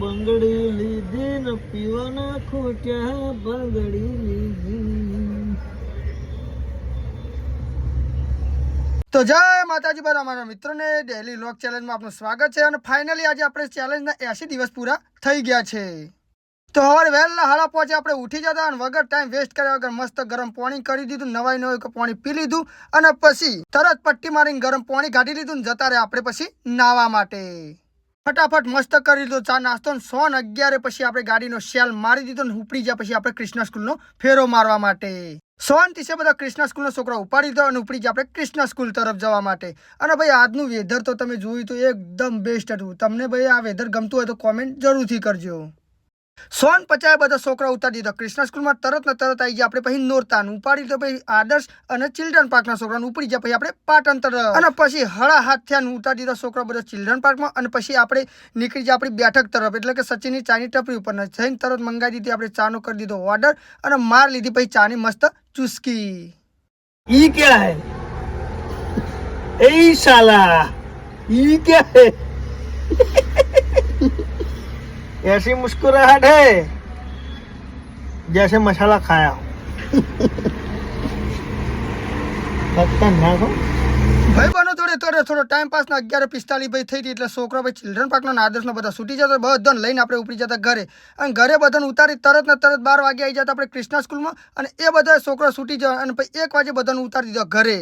બંગડી લીધી ને પીવાના ખોટ્યા બંગડી લીધી। તો જય માતાજી બરાબર અમારા મિત્રોને ડેલી વ્લોગ ચેલેન્જમાં આપનું સ્વાગત છે। અને ફાઇનલી આજે આપણે ચેલેન્જના 80 દિવસ પૂરા થઈ ગયા છે। તો હવે વહેલા 5:30 આપણે ઉઠી જતા અને વગર ટાઈમ વેસ્ટ કર્યા વગર મસ્ત ગરમ પાણી કરી દીધું, નવાઈ પાણી પી લીધું અને પછી તરત પટ્ટી મારીને ગરમ પાણી કાઢી લીધું ને જતા રહે આપણે પછી નાવા માટે। ફટાફટ મસ્ત કરી દીધો ચા નાસ્તો ને 11 પછી આપણે ગાડીનો સેલ મારી દીધો ને ઉપડી ગયા પછી આપણે કૃષ્ણ સ્કૂલનો ફેરો મારવા માટે। સોનથી છે બધા કૃષ્ણ સ્કૂલનો છોકરા ઉપાડી દીધો અને ઉપડી ગયા આપણે કૃષ્ણ સ્કૂલ તરફ જવા માટે। અને ભાઈ આજનું વેધર તો તમે જોયું તો એકદમ બેસ્ટ હતું। તમને ભાઈ આ વેધર ગમતું હોય તો કોમેન્ટ જરૂરથી કરજો। સોન 50 બધા છોકરા ઉતારી દીધા કૃષ્ણ સ્કૂલમાં તરત આવી ગયા આપણે પછી નોરતાન ઉપાડી તો ભાઈ આદર્શ અને ચિલ્ડ્રન પાર્કના છોકરાને ઉપડી ગયા પછી આપણે પાટણ તરફ અને પછી 7:30 થયા ઉતારી દીધા છોકરા બધા ચિલ્ડ્રન પાર્કમાં અને પછી આપણે નીકળી ગયા આપણી બેઠક તરફ એટલે કે સચિનની ચાની ટપરી ઉપર જઈને તરત મંગાવી દીધી આપણે ચાનો કરી દીધો ઓર્ડર અને માર લીધી પછી ચાની મસ્ત ચુસ્કી। ઈ ક્યા હે એ સાલા ઈ ક્યા હે ऐसी मुस्कुराहट है जैसे मसाला खाया हो। खतरनाक हो भाई बनो થોડો ટાઈમ પાસ ના 11:45 ભાઈ થઈ ગઈ એટલે છોકરા ભાઈ ચિલ્ડ્રન પાર્કનો આદર્શનો બધા છૂટી જતા બધાને લઈને આપણે ઉપડી જતા ઘરે અને ઘરે બધાને ઉતારી તરત 12 વાગે આવી જતા આપણે કૃષ્ણા સ્કૂલમાં અને એ બધા છોકરા છૂટી જાય અને પછી 1 વાગે બધાને ઉતારી દીધા ઘરે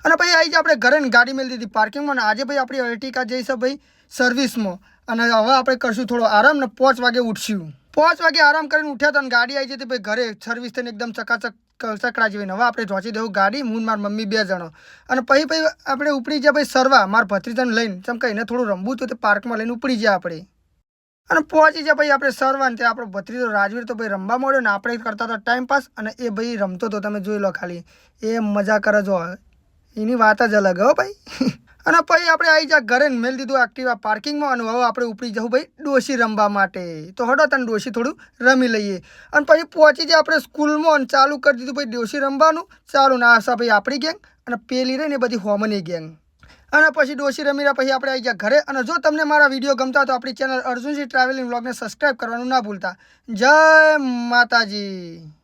અને પછી આવી જાય આપણે ઘરે ગાડી મેલી દીધી પાર્કિંગમાં અને આજે ભાઈ આપણી અર્ટિકા જઈશે ભાઈ સર્વિસમાં અને હવે આપણે કરશું થોડો આરામ ને 5 વાગે ઉઠશું। 5 વાગે આરામ કરીને ઉઠ્યા તો ગાડી આવી જતી ભાઈ ઘરે સર્વિસ થઈને એકદમ ચકાચક ચકડા જેવી। હવે આપણે પહોંચી દેવું ગાડી હું માર મમ્મી 2 જણો અને પછી આપણે ઉપડી ગયા ભાઈ સરવા માર ભત્રીજાને લઈને ચમ કે એને થોડું રમવું હતું તે પાર્કમાં લઈને ઉપડી ગયા આપણે અને પહોંચી ગયા ભાઈ આપણે સરવા ને ત્યાં આપણો ભત્રીજો રાજવીર તો ભાઈ રમવા મળ્યો ને આપણે કરતા હતા ટાઈમ પાસ અને એ ભાઈ રમતો તો તમે જોઈ લો ખાલી એ મજા કરે જો એની વાત જ અલગ હો ભાઈ। અને પછી આપણે આવી જા ઘરે મેલ દીધું એક્ટિવા પાર્કિંગમાં અને હવે આપણે ઉપડી જવું ભાઈ ડોશી રમવા માટે। તો હડો તને ડોશી થોડું રમી લઈએ અને પછી પહોંચી જાય આપણે સ્કૂલમાં અને ચાલુ કરી દીધું ભાઈ ડોશી રમવાનું ચાલુ ને આશા ભાઈ આપણી ગેંગ અને પેલી રહી ને બધી હોમની ગેંગ અને પછી ડોશી રમી રહ્યા પછી આપણે આવી જા ઘરે। અને જો તમને મારા વિડીયો ગમતા તો આપણી ચેનલ અર્જુનજી ટ્રાવેલિંગ વ્લોગને સબસ્ક્રાઈબ કરવાનું ના ભૂલતા। જય માતાજી।